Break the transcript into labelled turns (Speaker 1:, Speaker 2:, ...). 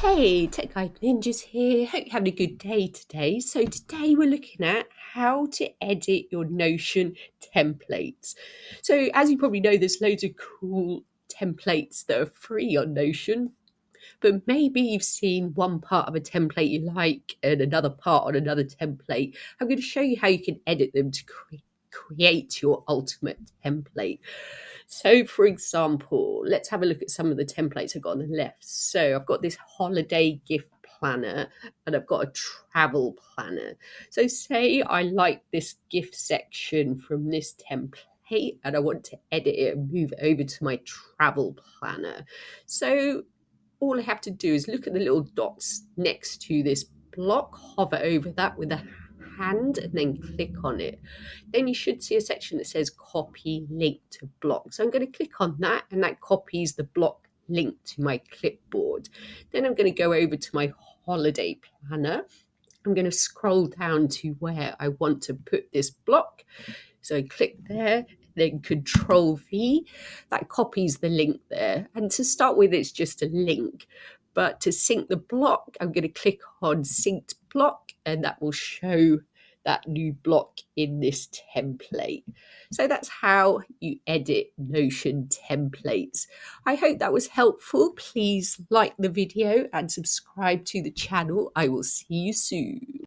Speaker 1: Hey, Tech Guide Ninjas here. Hope you're having a good day today. So today we're looking at how to edit your Notion templates. So as you probably know, there's loads of cool templates that are free on Notion, but maybe you've seen one part of a template you like and another part on another template. I'm going to show you how you can edit them to create your ultimate template. So, for example, let's have a look at some of the templates I've got on the left. So, I've got this holiday gift planner and I've got a travel planner. So, say I like this gift section from this template and I want to edit it and move it over to my travel planner. So, all I have to do is look at the little dots next to this block, hover over that with a hand, and then click on it. Then you should see a section that says copy link to block. So I'm going to click on that, and that copies the block link to my clipboard. Then I'm going to go over to my holiday planner. I'm going to scroll down to where I want to put this block. So I click there, then Control V. That copies the link there. And to start with, it's just a link. But to sync the block, I'm going to click on Synced Block, and that will show that new block in this template. So that's how you edit Notion templates. I hope that was helpful. Please like the video and subscribe to the channel. I will see you soon.